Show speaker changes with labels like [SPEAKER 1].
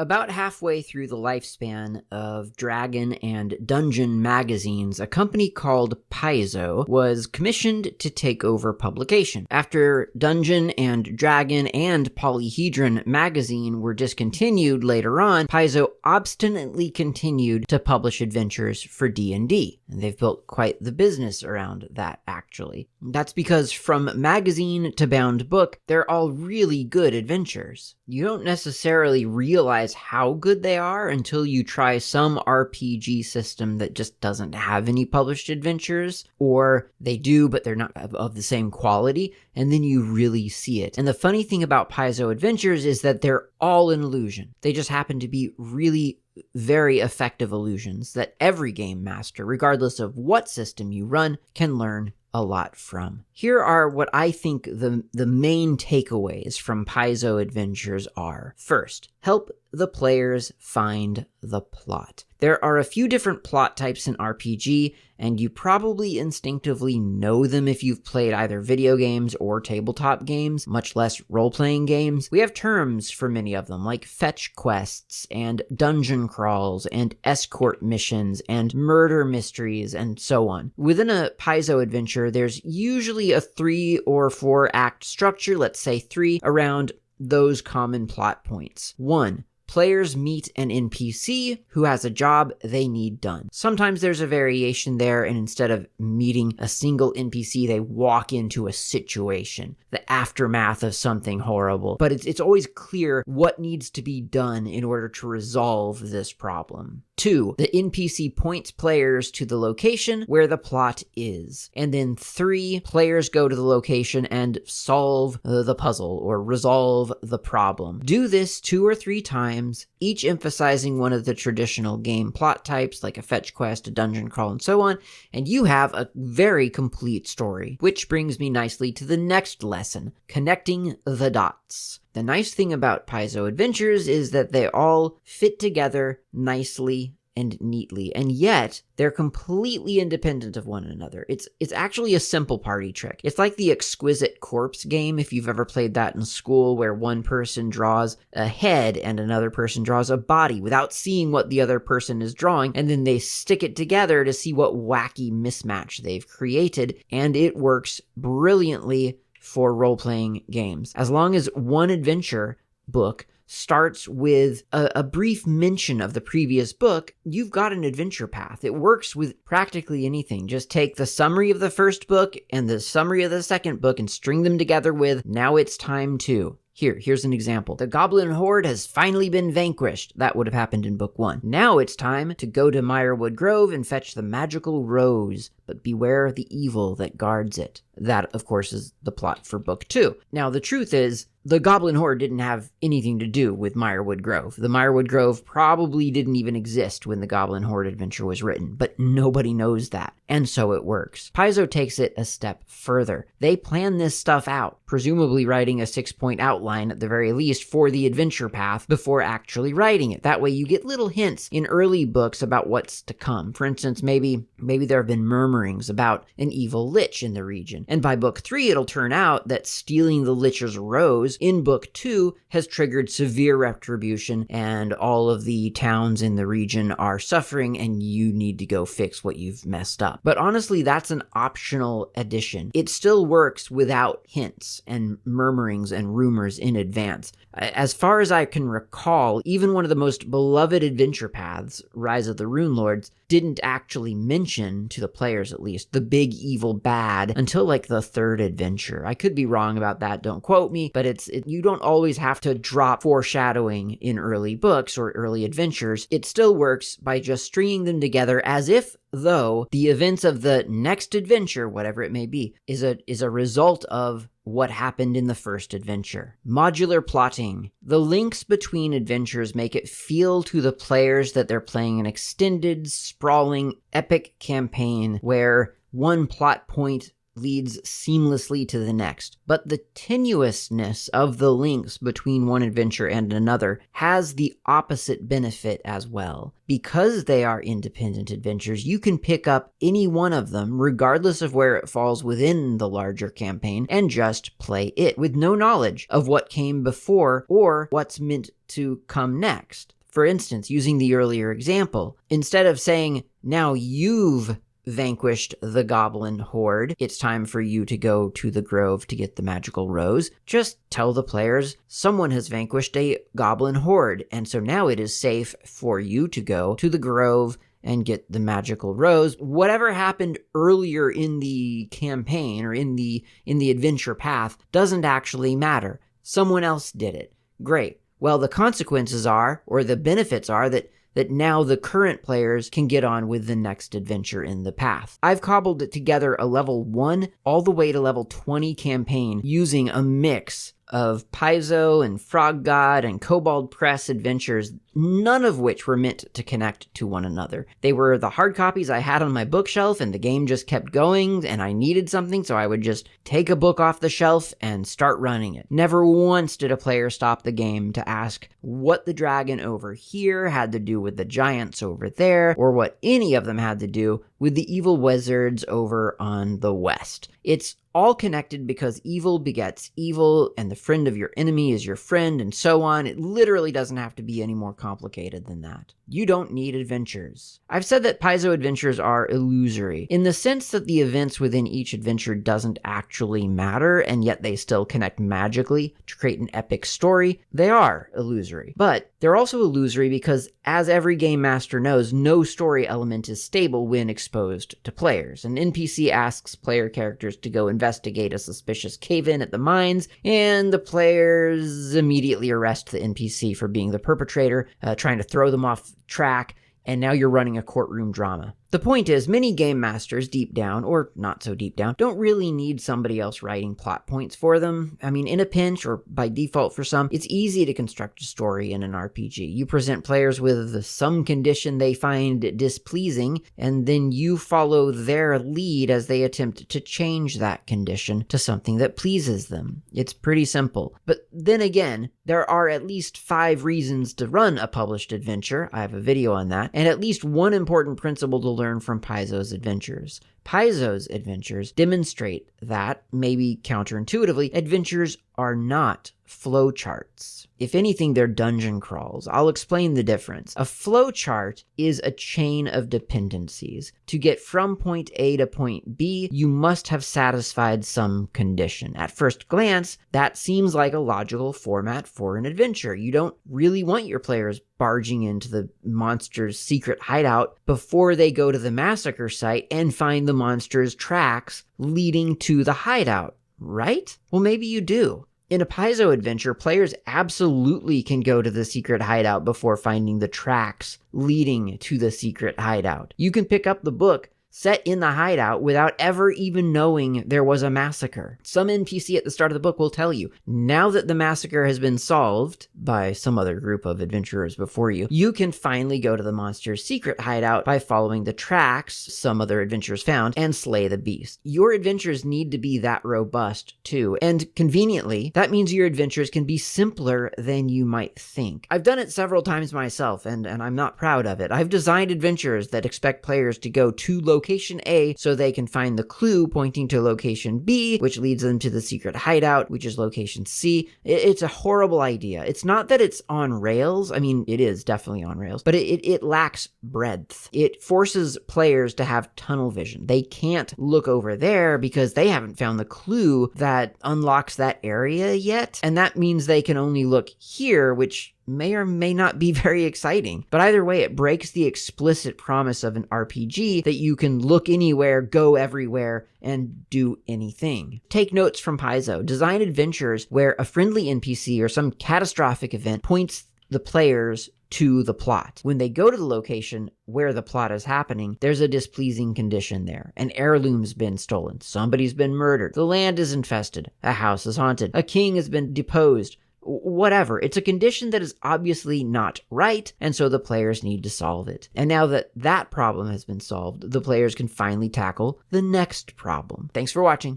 [SPEAKER 1] About halfway through the lifespan of Dragon and Dungeon magazines, a company called Paizo was commissioned to take over publication. After Dungeon and Dragon and Polyhedron magazine were discontinued later on, Paizo obstinately continued to publish adventures for D&D, and they've built quite the business around that, actually. That's because from magazine to bound book, they're all really good adventures. You don't necessarily realize how good they are until you try some RPG system that just doesn't have any published adventures, or they do but they're not of the same quality, and then you really see it. And the funny thing about Paizo adventures is that they're all an illusion. They just happen to be really very effective illusions that every game master, regardless of what system you run, can learn a lot from. Here are what I think the main takeaways from Paizo adventures are. First, help the players find the plot. There are a few different plot types in RPG, and you probably instinctively know them if you've played either video games or tabletop games, much less role-playing games. We have terms for many of them, like fetch quests, and dungeon crawls, and escort missions, and murder mysteries, and so on. Within a Paizo adventure, there's usually a 3 or 4 act structure, let's say 3, around those common plot points. 1. Players meet an NPC who has a job they need done. Sometimes there's a variation there, and instead of meeting a single NPC, they walk into a situation, the aftermath of something horrible. But it's always clear what needs to be done in order to resolve this problem. 2, the NPC points players to the location where the plot is. And then 3, players go to the location and solve the puzzle or resolve the problem. Do this 2 or 3 times, each emphasizing one of the traditional game plot types like a fetch quest, a dungeon crawl, and so on, and you have a very complete story. Which brings me nicely to the next lesson, connecting the dots. The nice thing about Paizo adventures is that they all fit together nicely and neatly, and yet they're completely independent of one another. It's actually a simple party trick. It's like the Exquisite Corpse game, if you've ever played that in school, where one person draws a head and another person draws a body without seeing what the other person is drawing, and then they stick it together to see what wacky mismatch they've created, and it works brilliantly for role-playing games. As long as one adventure book starts with a brief mention of the previous book, you've got an adventure path. It works with practically anything. Just take the summary of the first book and the summary of the second book and string them together with, now it's time to. Here's an example. The Goblin Horde has finally been vanquished. That would have happened in book 1. Now it's time to go to Mirewood Grove and fetch the magical rose, but beware the evil that guards it. That, of course, is the plot for book 2. Now, the truth is, the Goblin Horde didn't have anything to do with Mirewood Grove. The Mirewood Grove probably didn't even exist when the Goblin Horde adventure was written, but nobody knows that, and so it works. Paizo takes it a step further. They plan this stuff out, presumably writing a 6-point outline at the very least for the adventure path before actually writing it. That way you get little hints in early books about what's to come. For instance, maybe there have been murmurings about an evil lich in the region, and by book 3 it'll turn out that stealing the lich's rose in book 2 has triggered severe retribution, and all of the towns in the region are suffering, and you need to go fix what you've messed up. But honestly, that's an optional addition. It still works without hints and murmurings and rumors in advance. As far as I can recall, even one of the most beloved adventure paths, Rise of the Runelords, didn't actually mention, to the players at least, the big evil bad until like the 3rd adventure. I could be wrong about that, don't quote me, but you don't always have to drop foreshadowing in early books or early adventures. It still works by just stringing them together as if though the events of the next adventure, whatever it may be, is a result of what happened in the first adventure. Modular plotting. The links between adventures make it feel to the players that they're playing an extended, sprawling, epic campaign where one plot point leads seamlessly to the next. But the tenuousness of the links between one adventure and another has the opposite benefit as well. Because they are independent adventures, you can pick up any one of them, regardless of where it falls within the larger campaign, and just play it with no knowledge of what came before or what's meant to come next. For instance, using the earlier example, instead of saying, now you've vanquished the goblin horde, it's time for you to go to the grove to get the magical rose, just tell the players someone has vanquished a goblin horde, and so now it is safe for you to go to the grove and get the magical rose. Whatever happened earlier in the campaign or in the adventure path doesn't actually matter. Someone else did it. Great. Well, the consequences are, or the benefits are, that now the current players can get on with the next adventure in the path. I've cobbled together a level 1 all the way to level 20 campaign using a mix of Paizo and Frog God and Kobold Press adventures, none of which were meant to connect to one another. They were the hard copies I had on my bookshelf, and the game just kept going, and I needed something, so I would just take a book off the shelf and start running it. Never once did a player stop the game to ask what the dragon over here had to do with the giants over there, or what any of them had to do with the evil wizards over on the west. It's all connected because evil begets evil, and the friend of your enemy is your friend, and so on. It literally doesn't have to be any more complicated than that. You don't need adventures. I've said that Paizo adventures are illusory, in the sense that the events within each adventure doesn't actually matter, and yet they still connect magically to create an epic story. They are illusory. But they're also illusory because, as every game master knows, no story element is stable when exposed to players. An NPC asks player characters to go investigate a suspicious cave-in at the mines, and the players immediately arrest the NPC for being the perpetrator, trying to throw them off track, and now you're running a courtroom drama. The point is, many game masters, deep down, or not so deep down, don't really need somebody else writing plot points for them. I mean, in a pinch, or by default for some, it's easy to construct a story in an RPG. You present players with some condition they find displeasing, and then you follow their lead as they attempt to change that condition to something that pleases them. It's pretty simple. But then again, there are at least 5 reasons to run a published adventure. I have a video on that. And at least one important principle to learn from Paizo's adventures. Paizo's adventures demonstrate that, maybe counterintuitively, adventures are not flowcharts. If anything, they're dungeon crawls. I'll explain the difference. A flowchart is a chain of dependencies. To get from point A to point B, you must have satisfied some condition. At first glance, that seems like a logical format for an adventure. You don't really want your players barging into the monster's secret hideout before they go to the massacre site and find the monster's tracks leading to the hideout, right? Well, maybe you do. In a Paizo adventure, players absolutely can go to the secret hideout before finding the tracks leading to the secret hideout. You can pick up the book set in the hideout without ever even knowing there was a massacre. Some NPC at the start of the book will tell you, now that the massacre has been solved by some other group of adventurers before you, you can finally go to the monster's secret hideout by following the tracks some other adventurers found and slay the beast. Your adventures need to be that robust too, and conveniently, that means your adventures can be simpler than you might think. I've done it several times myself, and I'm not proud of it. I've designed adventures that expect players to go to location A so they can find the clue pointing to location B, which leads them to the secret hideout, which is location C. It's a horrible idea. It's not that it's on rails. I mean, it is definitely on rails, but it lacks breadth. It forces players to have tunnel vision. They can't look over there because they haven't found the clue that unlocks that area yet, and that means they can only look here, which may or may not be very exciting. But either way, it breaks the explicit promise of an RPG that you can look anywhere, go everywhere, and do anything. Take notes from Paizo. Design adventures where a friendly NPC or some catastrophic event points the players to the plot. When they go to the location where the plot is happening, there's a displeasing condition there. An heirloom's been stolen. Somebody's been murdered. The land is infested. A house is haunted. A king has been deposed. whatever. It's a condition that is obviously not right, and so the players need to solve it. And now that that problem has been solved, the players can finally tackle the next problem. Thanks for watching.